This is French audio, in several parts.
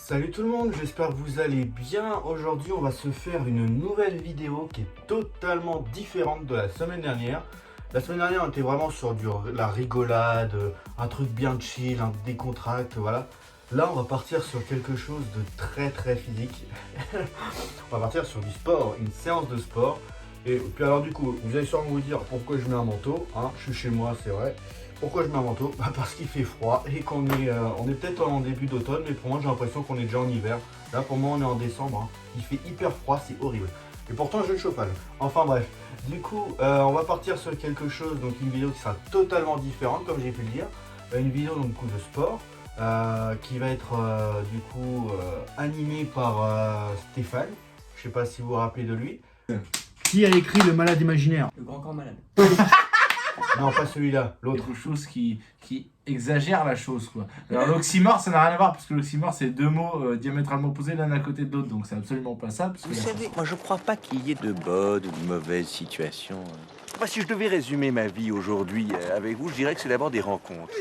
Salut tout le monde, j'espère que vous allez bien. Aujourd'hui on va se faire une nouvelle vidéo qui est totalement différente de la semaine dernière. La semaine dernière on était vraiment sur la rigolade, un truc bien chill, un décontract, voilà. Là on va partir sur quelque chose de très physique. On va partir sur du sport, une séance de sport. Et puis alors du coup, vous allez sûrement vous dire pourquoi je mets un manteau, hein, je suis chez moi c'est vrai. Pourquoi je mets un manteau? Parce qu'il fait froid et qu'on est, on est peut-être en début d'automne, mais pour moi j'ai l'impression qu'on est déjà en hiver. Là pour moi on est en décembre, hein. Il fait hyper froid, c'est horrible. Et pourtant j'ai le chauffage. Enfin bref, du coup on va partir sur quelque chose, donc une vidéo qui sera totalement différente comme j'ai pu le dire. Une vidéo donc, du coup, de sport qui va être animée par Stéphane. Je sais pas si vous vous rappelez de lui. Qui a écrit Le Malade Imaginaire? Le Grand Corps Malade. Non, pas celui-là, l'autre. Quelque chose qui exagère la chose, quoi. Alors l'oxymore, ça n'a rien à voir, parce que l'oxymore, c'est deux mots diamétralement opposés l'un à côté de l'autre, donc c'est absolument pas ça. Parce que Vous savez, moi je crois pas qu'il y ait de bonnes ou de mauvaises situations. Moi, si je devais résumer ma vie aujourd'hui avec vous, je dirais que c'est d'abord des rencontres.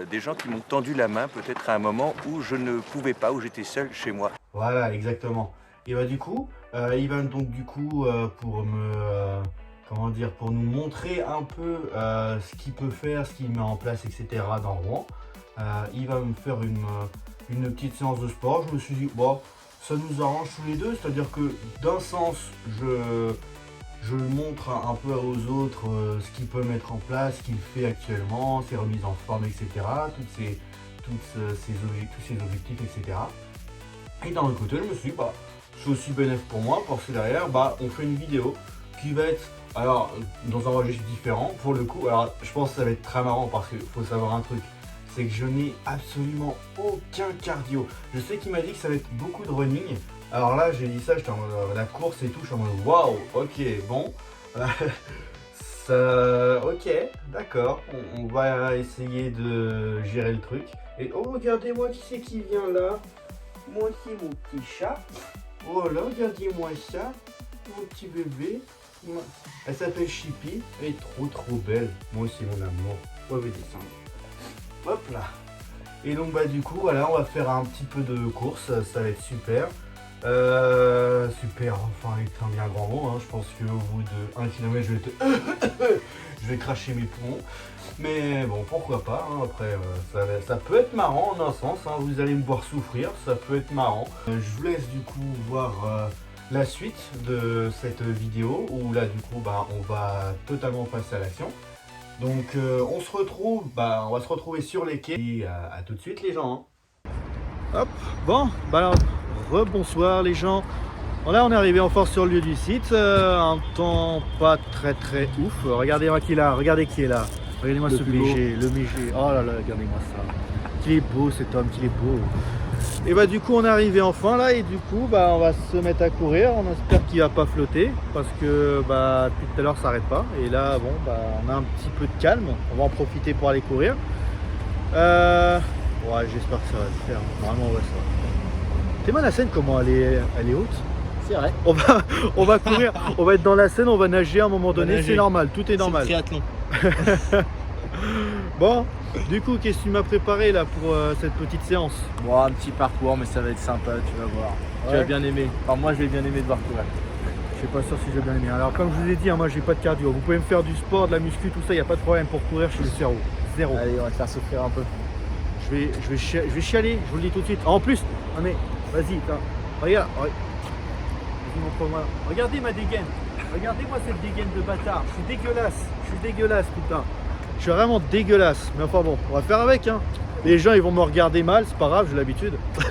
Des gens qui m'ont tendu la main peut-être à un moment où je ne pouvais pas, où j'étais seul chez moi. Voilà, exactement. Et bah du coup, il va donc du coup pour me... comment dire, pour nous montrer un peu ce qu'il peut faire, ce qu'il met en place, etc. dans Rouen. Il va me faire une petite séance de sport. Je me suis dit, bon, ça nous arrange tous les deux, c'est-à-dire que d'un sens, je montre un peu aux autres ce qu'il peut mettre en place, ce qu'il fait actuellement, ses remises en forme, etc. Tous ses objectifs, etc. Et d'un autre côté, je me suis dit, bah, c'est aussi bénéfique pour moi, parce que derrière, bah, on fait une vidéo qui va être... Alors, dans un registre différent, pour le coup, alors je pense que ça va être très marrant parce qu'il faut savoir un truc, c'est que je n'ai absolument aucun cardio. Je sais qu'il m'a dit que ça va être beaucoup de running. Alors là, j'ai dit ça, j'étais en mode la course et tout, je suis en mode waouh, ok, bon. Ok, d'accord, on va essayer de gérer le truc. Et oh, regardez-moi qui c'est qui vient là. Moi aussi, mon petit chat. Oh là, regardez-moi ça, mon petit bébé. Elle s'appelle Chippy, elle est trop belle. Moi aussi mon amour. On va descendre. Hop là. Et donc bah du coup voilà, on va faire un petit peu de course, ça va être super. Super, enfin c'est un bien grand mot, hein. Je pense qu'au bout de 1 km je vais cracher mes poumons. Mais bon, pourquoi pas, hein. Après ça peut être marrant en un sens, hein. Vous allez me voir souffrir, ça peut être marrant. Je vous laisse du coup voir la suite de cette vidéo où là du coup bah, on va totalement passer à l'action. Donc on se retrouve, bah, on va se retrouver sur les quais et à tout de suite les gens, hein. Hop, bon, bah alors, rebonsoir les gens. Bon, là on est arrivé en force sur le lieu du site, un temps pas très ouf. Regardez-moi qui est là, regardez qui est là. Regardez-moi ce BG, le BG. Oh là là, regardez-moi ça. Qu'il est beau cet homme, qu'il est beau. Et bah du coup on est arrivé enfin là et du coup bah on va se mettre à courir, on espère qu'il va pas flotter parce que bah depuis tout à l'heure ça s'arrête pas et là bon bah on a un petit peu de calme, on va en profiter pour aller courir. Ouais, j'espère que ça va le faire, vraiment ouais ça va. T'es mal la Seine comment elle est haute? C'est vrai. On va courir, on va être dans la Seine, on va nager à un moment donné, c'est normal, tout est normal. C'est le triathlon. Bon, du coup, qu'est-ce que tu m'as préparé là pour cette petite séance? Bon, un petit parcours, mais ça va être sympa, tu vas voir. Tu Ouais. vas bien aimer. Enfin, moi, je vais bien aimer de voir courir. Je suis pas sûr si j'ai bien aimé. Alors, comme je vous ai dit, hein, moi j'ai pas de cardio. Vous pouvez me faire du sport, de la muscu, tout ça, il n'y a pas de problème. Pour courir, je suis le cerveau. Zéro. Allez, on va te faire souffrir un peu. Je vais chialer, je vous le dis tout de suite. En plus, non mais, vas-y, regarde. Vas-y, montre-moi. Regardez ma dégaine. Regardez-moi cette dégaine de bâtard. Je suis dégueulasse, putain. Je suis vraiment dégueulasse. Mais enfin bon, on va faire avec, hein. Les gens, ils vont me regarder mal, c'est pas grave, j'ai l'habitude. C'est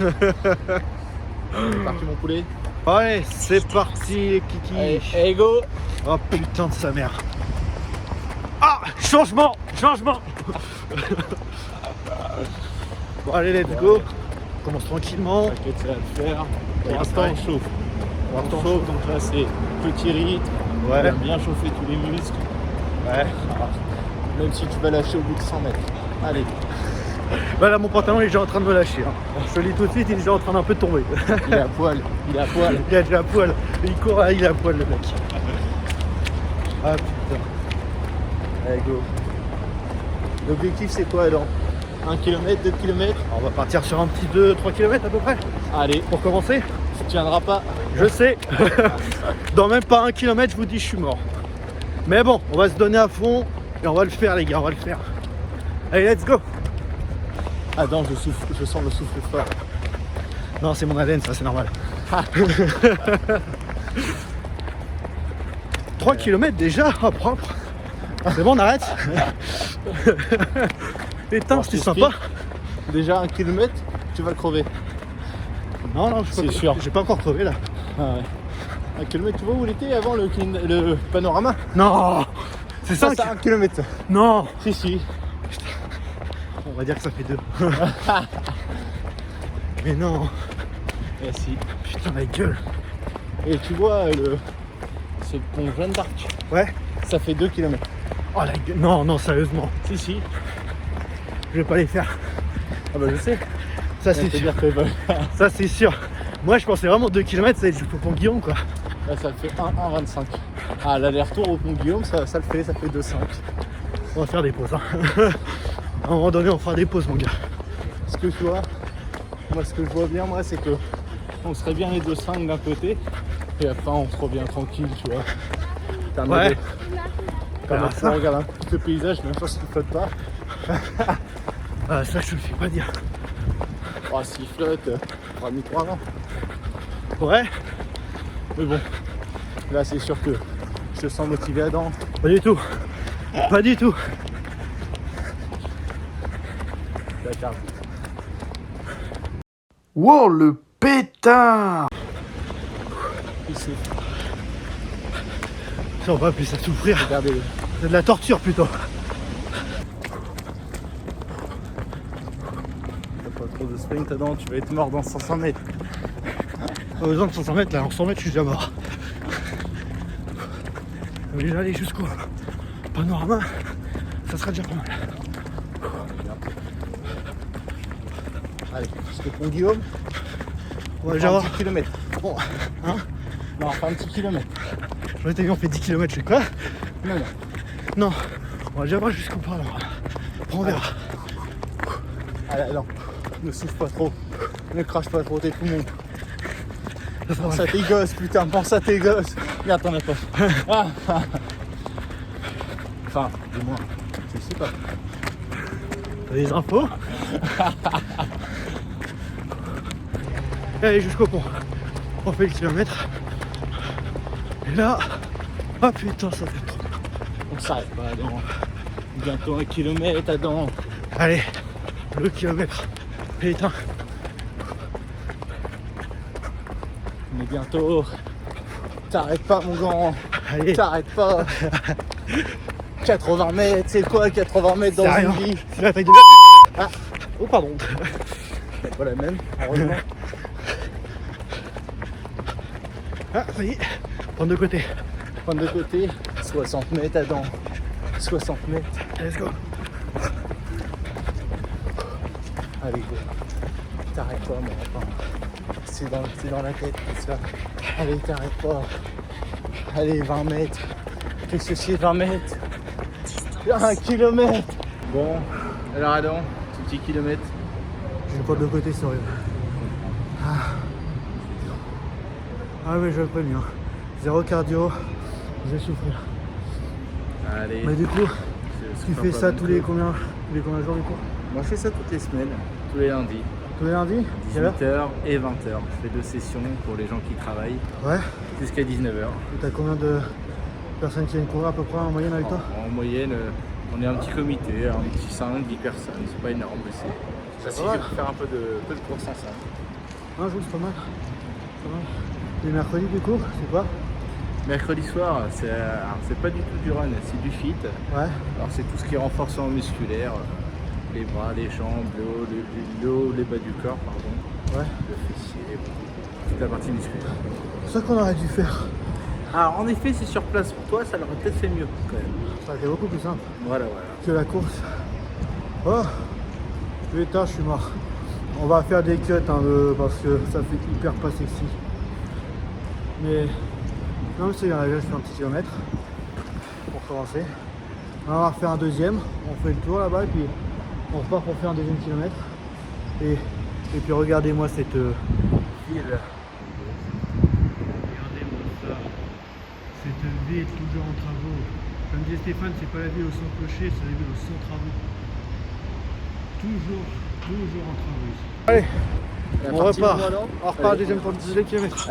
parti, mon poulet. Ouais, c'est parti, les kikis. Allez, go. Oh putain de sa mère. Ah, changement. Bon, allez, let's go. On commence tranquillement. T'inquiète, ça va le faire. Pour Ouais, l'instant, ouais. on chauffe. Donc là, c'est petit rythme. On Ouais. va bien chauffer tous les muscles. Ouais. Même si tu vas lâcher au bout de 100 mètres. Allez. Bah là, mon pantalon il est déjà en train de me lâcher, hein. Je te le dis tout de suite, il est déjà en train d'un peu de tomber. Il est à poil. Il a déjà à poil. Il court, il est à poil le mec. Ah putain. Allez, go. L'objectif, c'est quoi, alors? 1 km, 2 km. On va partir sur un petit 2-3 km à peu près. Allez, Pour commencer, tu tiendras pas. je sais. Dans même pas 1 km, je vous dis, je suis mort. Mais bon, on va se donner à fond et on va le faire, les gars, on va le faire. Allez, let's go. Attends, je sens le souffle fort. Non, c'est mon haleine, ça, c'est normal. 3 km déjà, oh, propre. C'est bon, on arrête. Putain, Alors, c'était je sympa. t'explique. Déjà 1 km, tu vas le crever. Non, je C'est peux sûr. J'ai pas encore crevé là. Ah ouais. 1 km, tu vois où il était avant le panorama? Non, c'est Ça, 5. c'est 1 km. Non, Si. on va dire que ça fait 2. Mais non, Et si. putain, la gueule. Et tu vois, ce pont Jeanne d'Arc, Ouais. ça fait 2 km. Oh la gueule. Non, sérieusement, Si. je vais pas les faire. Ah bah je sais. Ça, c'est sûr. C'est-à-dire que Ça, c'est sûr. Moi, je pensais vraiment 2 km, ça va être jusqu'au pont Guillaume, quoi. là, ça fait 1,25. Ah, l'aller-retour au pont Guillaume, ça le fait, ça fait 2,5. On va faire des pauses. Hein. À un moment donné, on fera des pauses, mon gars. Ce que tu vois, moi, ce que je vois bien, moi, c'est que on serait bien les 2,5 d'un côté, et après, on se revient tranquille, tu vois. Ouais. Comme ça. on regarde un petit peu le paysage, même si il flotte pas. Ah, ça, je te le fais pas dire. Oh, s'il flotte, on aura mis 3 ans. Ouais. Mais bon, là, c'est sûr que je te sens motivé à dents. Pas du tout. Pas du tout. D'accord. Wow, le pétard. Ici, Ça, on va appeler ça souffrir. regardez-le. C'est de la torture, plutôt. T'as pas trop de sprint dedans, tu vas être mort dans 500 mètres. Pas besoin de 500 mètres, là. En 100 mètres, je suis déjà mort. Mais déjà aller jusqu'au panorama, ça sera déjà pas mal. Allez, jusqu'au pont Guillaume, On va on déjà fait un voir. petit kilomètre. Bon, hein. Non, on fait un petit kilomètre. Ouais, t'as vu, on fait 10 km, je fais quoi? Non. Non, on va déjà voir jusqu'au panorama. Après, on verra. Allez, non, ne souffle pas trop. Ne crache pas trop tes poumons. Ça sera Pense mal. à tes gosses, putain, pense à tes gosses. Regarde, t'en as pas. Enfin, du moins, je sais pas. T'as des infos? Et allez, jusqu'au pont. On fait le kilomètre. Et là, ah putain, ça fait trop. On s'arrête pas, Adam. Bientôt 1 kilomètre, Adam. Allez, le kilomètre. Putain. On est bientôt. T'arrêtes pas, mon grand. Allez, T'arrêtes pas. 80 mètres, c'est quoi 80 mètres dans c'est une rien. vie? C'est l'attaque de Ah, oh, pardon. c'est pas la même, heureusement. Ah, ça y est. Prendre de côté. Prendre de côté, 60 mètres, Adam. 60 mètres. Let's go. Allez, go. T'arrêtes pas, mon enfant. C'est dans la tête, tout ça. Allez, t'arrêtes pas. Allez, 20 mètres. Qu'est-ce que c'est, 20 mètres? 1 kilomètre. Bon, alors Adam, ce petit kilomètre. Je vais prendre de côté, c'est horrible. Ah oui, je le préviens. Zéro cardio, je vais souffrir. Allez. Mais du coup, tu fais ça tous les combien de jours du coup? Moi, je fais ça toutes les semaines, tous les lundis. Tous les lundis? Quelle heure? 18h et 20h. Je fais 2 sessions pour les gens qui travaillent Ouais. jusqu'à 19h. Et t'as combien de personnes qui viennent courir à peu près en moyenne avec toi? En moyenne, on est un petit comité, un petit 5-10 personnes. C'est pas énorme, mais ça suffit pour faire un peu de course ensemble. Un jour, c'est pas mal. C'est pas mal. Les mercredis du coup, c'est quoi? Mercredi soir, c'est pas du tout du run, c'est du fit. Ouais. Alors c'est tout ce qui est renforcement musculaire, les bras, les jambes, le haut, les bas du corps, pardon, Ouais. le fessier, toute la partie musculaire. C'est ça qu'on aurait dû faire. Alors en effet, c'est sur place pour toi, ça l'aurait peut-être fait mieux quand même. Ça a été beaucoup plus simple Voilà. que la course. Oh putain, je suis mort. On va faire des cuts hein, parce que ça fait hyper pas sexy. Mais non, mais c'est bien, je fais un petit kilomètre pour commencer. On va refaire un deuxième, on fait le tour là-bas et puis On repart pour faire un deuxième kilomètre. Et puis regardez-moi cette ville. Regardez-moi ça. Cette ville toujours en travaux. Comme disait Stéphane, c'est pas la ville au sans clocher, c'est la ville au sans travaux. Toujours en travaux ici. Allez, on repart. On repart deuxième pour le deuxième kilomètre.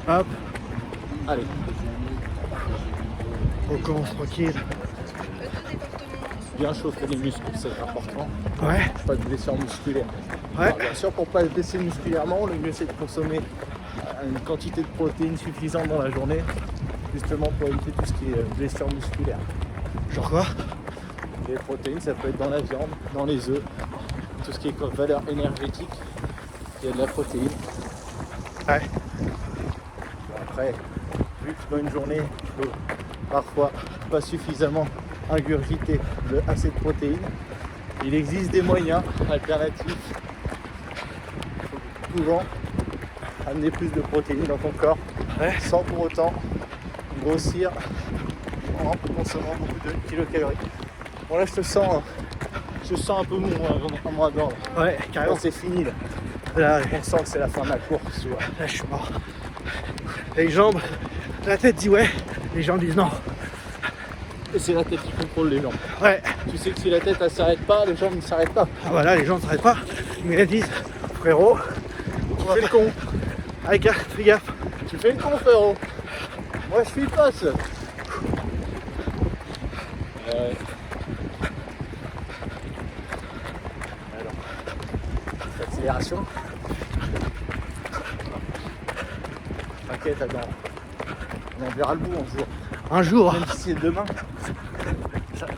Hop. Allez. On commence tranquille. Bien chauffer les muscles, c'est important. Ouais. Pas de blessure musculaire. Ouais. Alors, bien sûr, pour pas se blesser musculairement, le mieux c'est de consommer une quantité de protéines suffisante dans la journée, justement pour éviter tout ce qui est blessure musculaire. Genre quoi? Les protéines, ça peut être dans la viande, dans les œufs, tout ce qui est valeur énergétique, il y a de la protéine. Ouais. Après, vu que dans une journée, il faut parfois pas suffisamment ingurgiter assez de protéines, il existe des moyens alternatifs pour souvent amener plus de protéines dans ton corps, Ouais. sans pour autant grossir en consommant beaucoup de kilocalories. Bon là je sens un peu mou en moi dedans. Ouais, carrément. Bon, c'est fini là. Là, On sent que c'est la fin de la course, tu vois. là, je suis mort. Les jambes, la tête dit ouais, les jambes disent non. Et c'est la tête qui contrôle les jambes. Ouais. Tu sais que si la tête elle s'arrête pas, les jambes ne s'arrêtent pas. Ah voilà, les gens ne s'arrêtent pas. Mais elles disent, frérot, Tu fais le con. avec gaffe, fais gaffe. Tu fais le con, frérot. Moi je suis pas seul. Alors, l'accélération. T'inquiète, on en verra le bout un jour. Un jour, Même si c'est demain,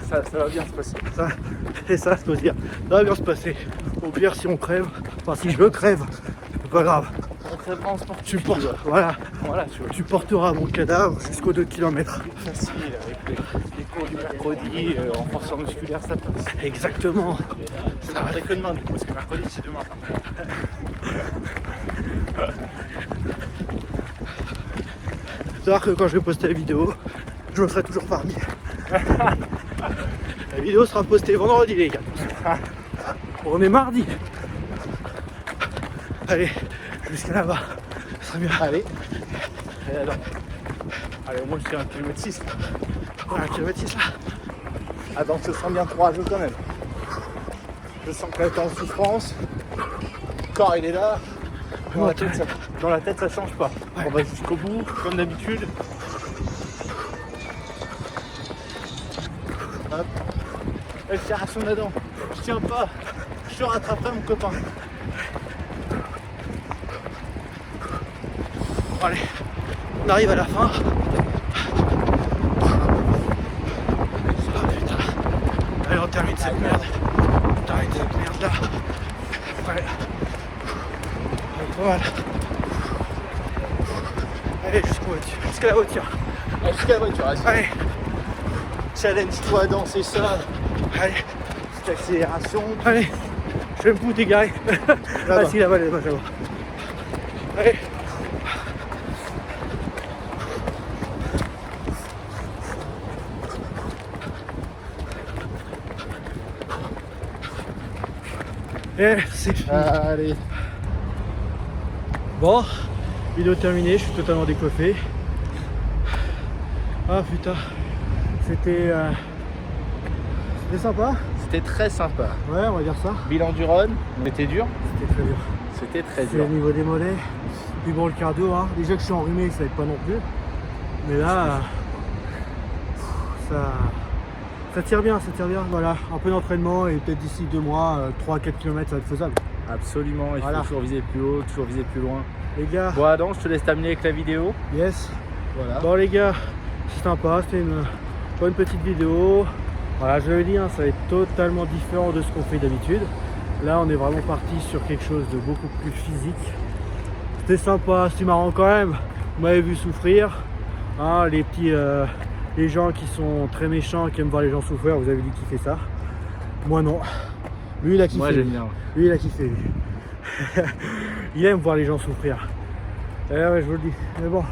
ça va bien se passer. ça, c'est ça, faut se dire. Ça va bien se passer. Au pire, si on crève, enfin si je crève, c'est pas grave. On crèvera en sport. Tu portes, voilà, Voilà, tu vois. tu porteras mon cadavre jusqu'aux 2 km. Facile avec les cours du mercredi en force musculaire, ça passe. Exactement. Ça va que demain, du coup, parce que mercredi c'est demain. C'est-à-dire que quand je vais poster la vidéo, je me ferai toujours parmi. La vidéo sera postée vendredi, les gars. On est mardi. Allez, jusqu'à là-bas. Ça sera bien. Allez. Et alors. Allez, au moins jusqu'à 1,6 km. Voilà, 1 km 6 là. Attends, je sens bien courageux quand même. Je sens que là t'es en souffrance. Le corps il est là. Dans la tête ça change pas. On va jusqu'au bout, comme d'habitude. Hop. Expiration là-dedans. Je tiens pas. Je te rattraperai mon copain. Bon, allez, on arrive à la fin. Ah, putain. Allez, on termine cette merde. On termine cette merde là. Ouais. Pas mal. Allez, jusqu'à la voiture. Allez, jusqu'à la voiture, vas-y. Allez, Challenge-toi à danser ça. allez, Petite accélération. allez. Je vais me foutre égaré. Là-bas. Ah si, là-bas, là-bas, là-bas. Allez. Et c'est fini. Allez. Bon, vidéo terminée, je suis totalement décoiffé. Ah putain, c'était sympa. C'était très sympa. Ouais, on va dire ça. Bilan du run, on était dur. C'était très dur. C'était très C'est dur. au niveau des mollets. Puis bon, le cardio, hein. Déjà que je suis enrhumé, ça aide pas non plus. Mais là, ça tire bien, ça tire bien. Voilà, un peu d'entraînement et peut-être d'ici 2 mois, 3-4 km, ça va être faisable. Absolument, il Voilà. faut toujours viser plus haut, toujours viser plus loin. Les gars, Bon Adam, je te laisse terminer avec la vidéo. yes. Voilà. Bon les gars, c'est sympa, c'était une bonne petite vidéo. Voilà, je l'avais dit, hein, ça va être totalement différent de ce qu'on fait d'habitude. Là, on est vraiment parti sur quelque chose de beaucoup plus physique. C'était sympa, c'était marrant quand même. Vous m'avez vu souffrir. Hein, les gens qui sont très méchants, qui aiment voir les gens souffrir, vous avez dit qu'il fait ça. Moi non. Lui, il a kiffé. Moi j'aime bien. Lui, il a kiffé. Lui. Il aime voir les gens souffrir. Ouais, je vous le dis. Mais bon,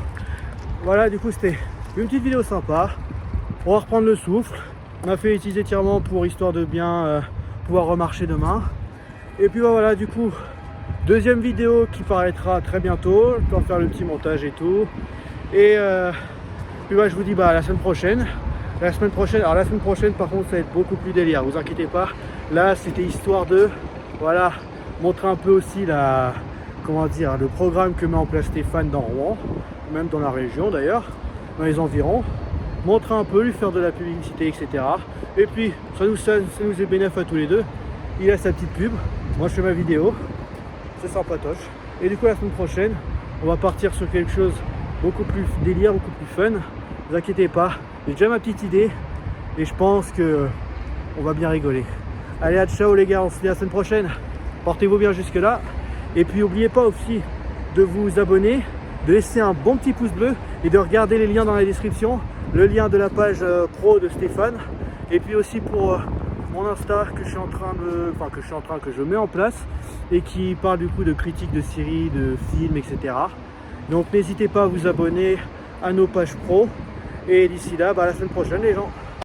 voilà, du coup, c'était une petite vidéo sympa. On va reprendre le souffle. On a fait les petits étirements pour histoire de bien pouvoir remarcher demain. Et puis voilà, du coup, deuxième vidéo qui paraîtra très bientôt. Je dois faire le petit montage et tout. Et puis je vous dis la semaine prochaine. La semaine prochaine par contre ça va être beaucoup plus délire, vous inquiétez pas. Là c'était histoire de montrer un peu aussi le programme que met en place Stéphane dans Rouen, même dans la région d'ailleurs, dans les environs. Montrer un peu, lui faire de la publicité, etc. Et puis ça nous est bénéfique à tous les deux. Il a sa petite pub, moi je fais ma vidéo, c'est sympatoche. Et du coup la semaine prochaine, on va partir sur quelque chose beaucoup plus délire, beaucoup plus fun. Ne vous inquiétez pas, j'ai déjà ma petite idée et je pense que on va bien rigoler. Allez, à ciao les gars, on se dit à la semaine prochaine. Portez-vous bien jusque là. Et puis n'oubliez pas aussi de vous abonner, de laisser un bon petit pouce bleu et de regarder les liens dans la description. Le lien de la page pro de Stéphane. Et puis aussi pour mon Insta que je mets en place et qui parle du coup de critiques de séries, de films, etc. Donc n'hésitez pas à vous abonner à nos pages pro. Et d'ici là, à la semaine prochaine les gens.